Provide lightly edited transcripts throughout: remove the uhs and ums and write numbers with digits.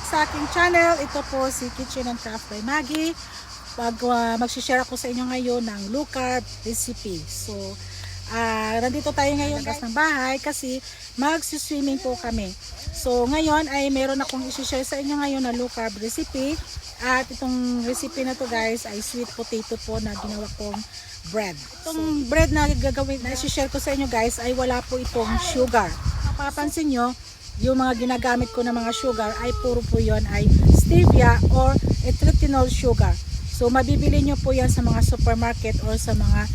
sa aking channel. Ito po si Kitchen and Craft by Maggie. Mag-share ako sa inyo ngayon ng low carb recipe. So, nandito tayo ngayon guys ng bahay kasi mag-swimming po kami. So, ngayon ay meron akong i-share sa inyo ngayon na low carb recipe. At itong recipe na to guys ay sweet potato po na ginawa kong bread. Itong bread na gagawin na i-share ko sa inyo guys ay wala po itong sugar. Mapapansin nyo, yung mga ginagamit ko na mga sugar ay puro po yon ay stevia or erythritol sugar. So mabibili nyo po yan sa mga supermarket or sa mga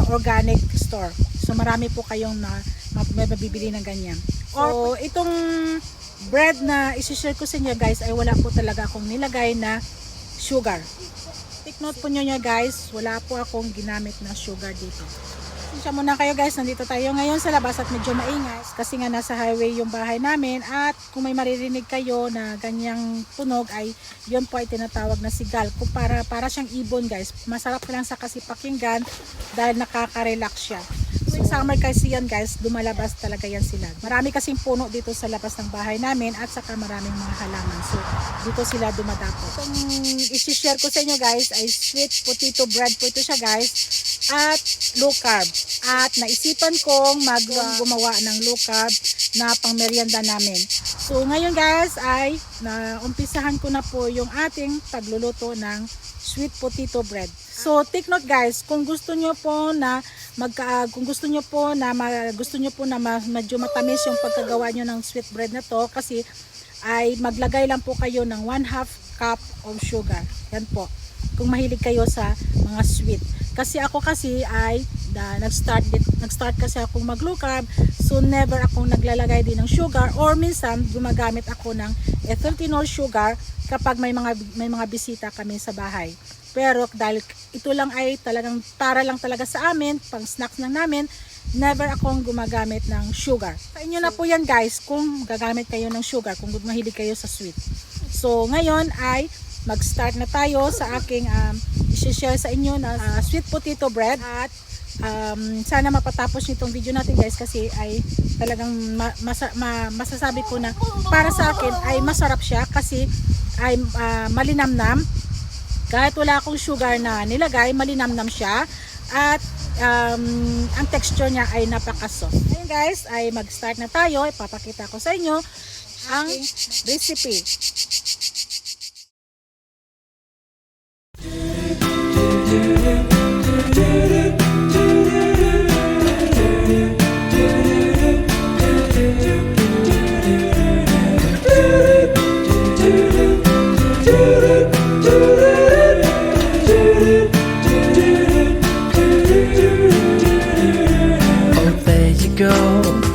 organic store. So marami po kayong mabibili ng ganyan. So itong bread na isi-share ko sa inyo guys ay wala po talaga akong nilagay na sugar. Take note po nyo guys, wala po akong ginamit na sugar dito. Siya muna kayo guys, nandito tayo ngayon sa labas at medyo maingay kasi nga nasa highway yung bahay namin at kung may maririnig kayo na ganyang tunog ay yun po ay tinatawag na sigal. Kung para siyang ibon guys, masarap lang sa kasi pakinggan dahil nakaka-relax siya. So, summer kasi yan guys, dumalabas talaga yan sila. Marami kasing puno dito sa labas ng bahay namin at saka maraming mga halaman. So dito sila dumadapo. Itong isi-share ko sa inyo guys ay sweet potato bread po ito siya guys at low carb. At naisipan kong gumawa ng low carb na pang merienda namin. So ngayon guys ay naumpisahan ko na po yung ating pagluluto ng sweet potato bread. So take note guys, kung gusto nyo po na gusto nyo po na medyo matamis yung pagkagawa nyo ng sweet bread na to kasi ay maglagay lang po kayo ng 1/2 cup of sugar. Yan po. Kung mahilig kayo sa mga sweet. Kasi ako ay nag-start kasi akong mag-low carb, so never akong naglalagay din ng sugar or minsan gumagamit ako ng erythritol sugar kapag may mga bisita kami sa bahay. Pero dahil ito lang ay talagang para lang talaga sa amin, pang snacks lang namin, never akong gumagamit ng sugar. Sa inyo na po yan guys kung gagamit kayo ng sugar, kung mahilig kayo sa sweet. So ngayon ay mag-start na tayo sa aking i-share sa inyo na sweet potato bread. At sana mapatapos nitong video natin guys kasi ay talagang masasabi ko na para sa akin ay masarap siya kasi ay malinamnam. Kahit wala akong sugar na nilagay, malinamnam siya at ang texture niya ay napaka-soft. Ngayon guys, ay mag-start na tayo. Ipapakita ko sa inyo ang recipe.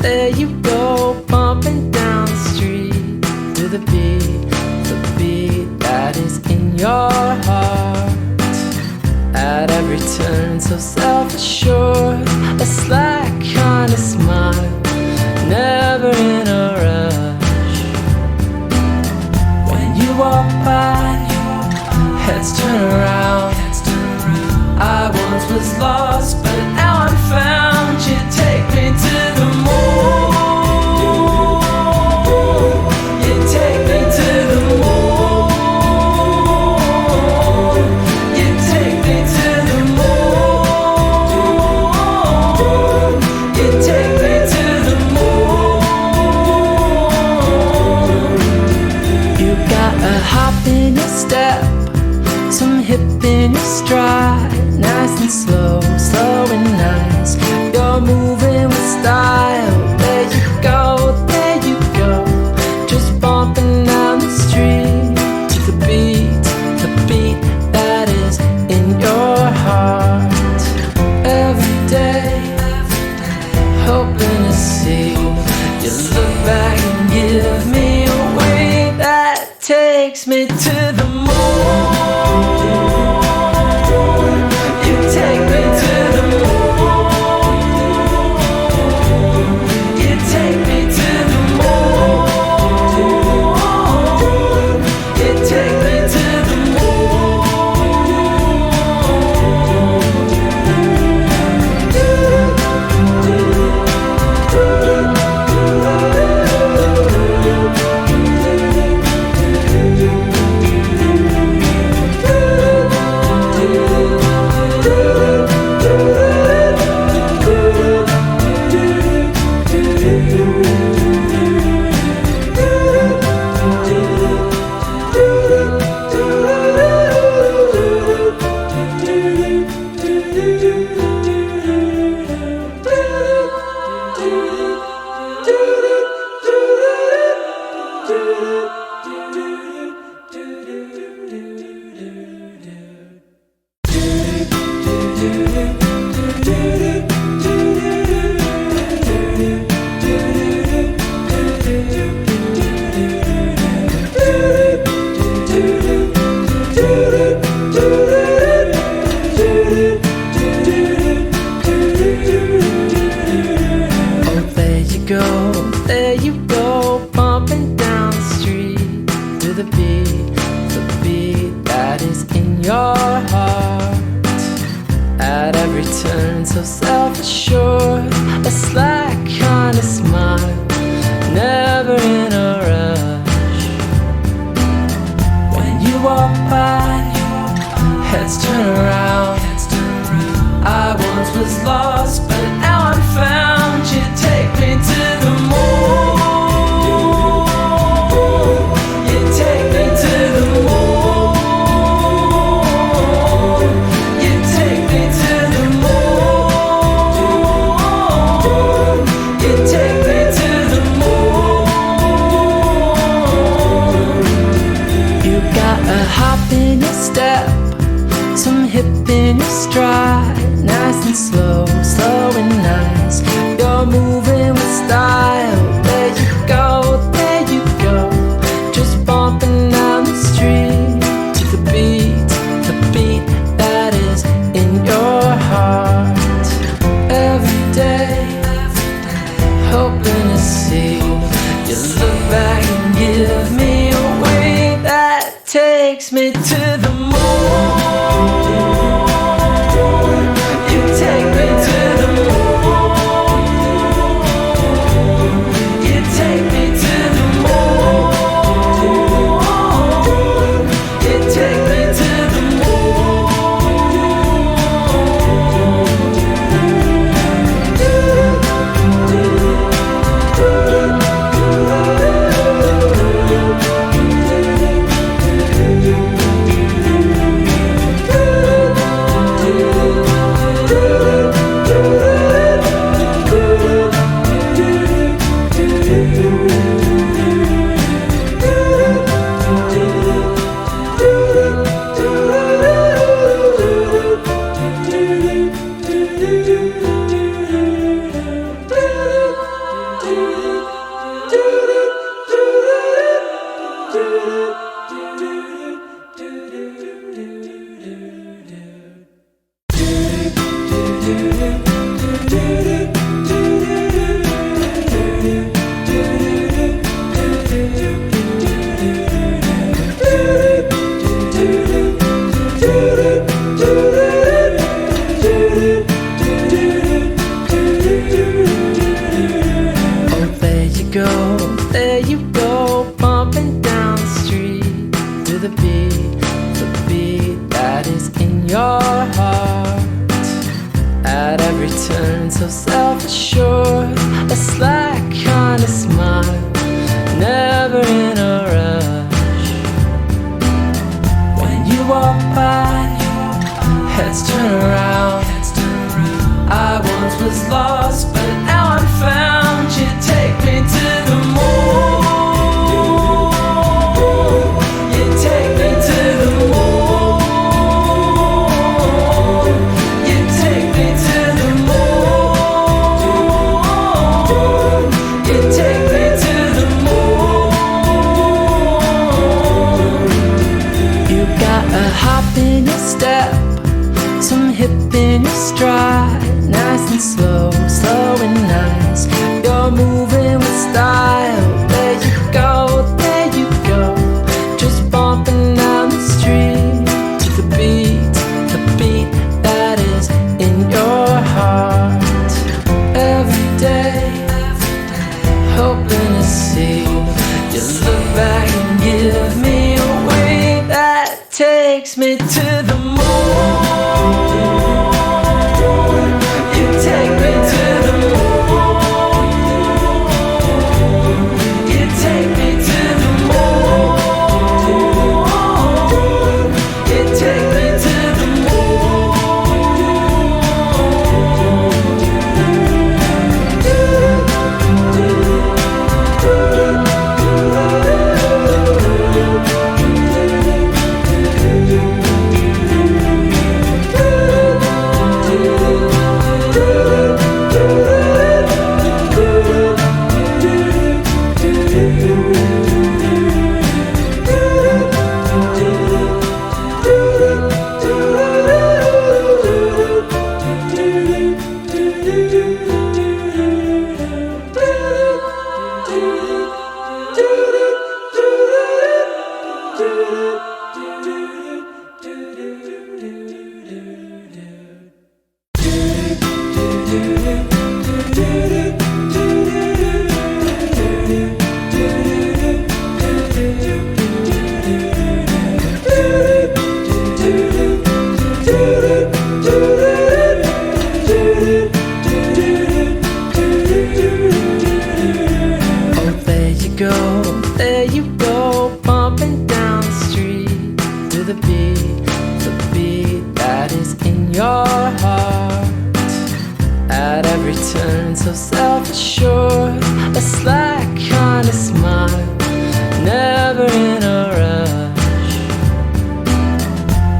There you go, bumping down the street to the beat that is in your heart. At every turn, so self-assured, a slack kind of smile, never in a rush. When you walk by, heads turn around. I once was lost, but now I'm found. You take me to the moon. You take me to the moon. You take me to the moon. You take me to the moon. You got a hop in your step, some hip in your stride, nice and slow, slow your heart. At every turn, so self-assured, a slack kind of smile, never in a rush. When you walk by, heads turn around. I once was lost, but now I'm found. You take me to the moon. You take me to the moon. You take me to the moon. You take me to the moon. You got a hop in your step, some hip in your stride, nice and slow, slow and nice. You're moving with style. There you go, just bumping down the street to the beat that is in your heart. Every day, hoping to see you look back and give me a wink that takes me to the moon. You take me to the moon. You take me to the moon. You take me to the there you go, bumping down the street to the beat that is in your heart. At every turn, so self-assured, a slack kind of smile, never in a rush. When you walk by, heads turn around. I once was lost, but now I'm found. You take me to the moon. You take me to the moon. You take me to the moon. You take me to the moon. You got a hop in your step, some hip in your stride, nice and slow, slow and nice. You're moving with style. There you go, just bumping down the street to the beat that is in your heart. Every day, hoping to see you look back and give me a wink that takes me to the moon. You take me to the moon. You take me to the moon. You take me to the moon. the beat that is in your heart. At every turn, so self-assured, a slack kind of smile, never in a rush.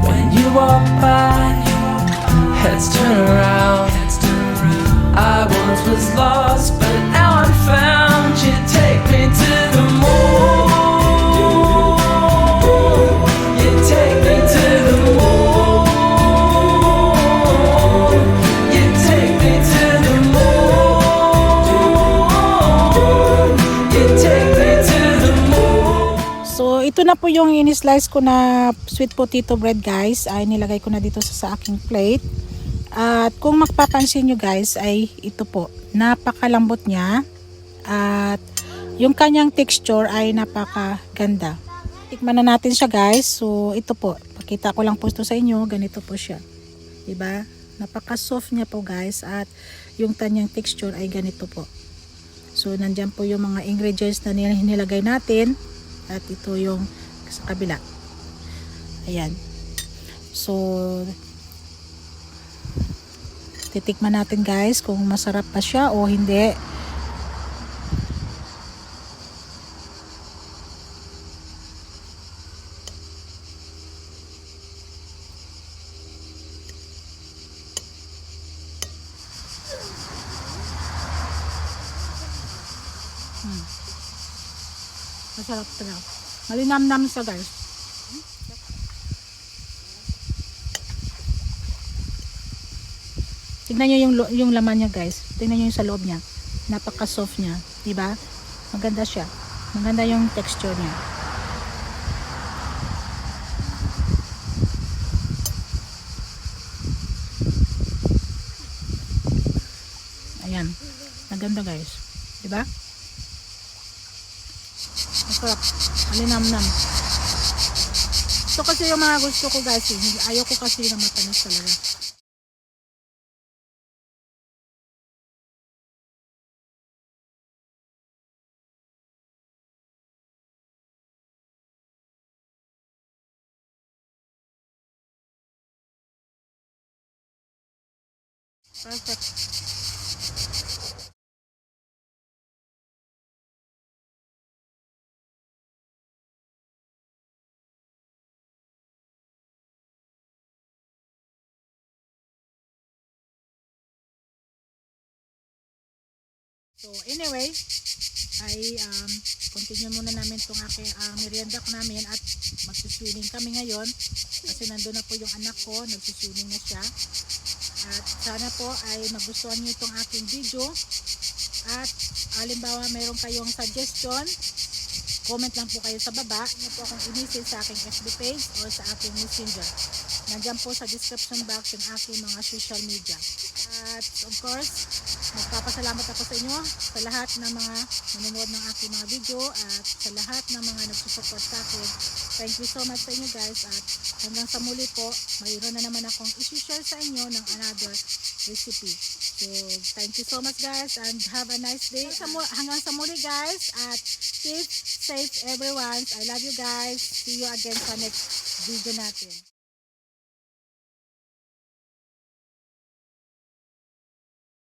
When you walk by, heads turn around. I once was lost, but now I'm found. You take me to the moon. You take me to the moon. You take me to the moon. You take me to the moon. So ito na po yung in-slice ko na sweet potato bread guys. Ay nilagay ko na dito sa aking plate. At kung mapapansin nyo guys ay ito po, napakalambot niya at yung kanyang texture ay napakaganda. Tikman na natin siya guys. So ito po, pakita ko lang po ito sa inyo, ganito po siya. Diba? Napaka-soft niya po guys at yung kanyang texture ay ganito po. So nandyan po yung mga ingredients na nilagay natin at ito yung sa kabila. Ayan. So titikman natin guys kung masarap pa siya o hindi. Masarap talaga. Malinamnam siya guys. Tignan nyo yung laman niya guys. Tignan nyo yung sa loob niya. Napaka-soft niya. Diba? Maganda siya. Maganda yung texture niya. Ayan. Maganda guys. Diba? Masarap. Malinamnam. Ito kasi yung mga gusto ko guys. Ayoko kasi na matamis talaga. Perfect. So anyway, ay continue muna namin itong aking merienda ko namin at magsiswimming kami ngayon kasi nandun na po yung anak ko, nagsiswimming na siya. At sana po ay magustuhan niyo itong aking video at halimbawa mayroon kayong suggestion, comment lang po kayo sa baba. Niyo po akong i-message sa aking FB page o sa aking messenger. Nandiyan po sa description box yung aking mga social media. At of course, magpapasalamat ako sa inyo sa lahat ng mga nanonood ng aking mga video at sa lahat ng mga nagsusupport sa akin. Thank you so much sa inyo guys at hanggang sa muli po, mayroon na naman akong i-share sa inyo ng another recipe. So, thank you so much guys and have a nice day. Hanggang sa muli guys at keep safe everyone. I love you guys. See you again sa next video natin.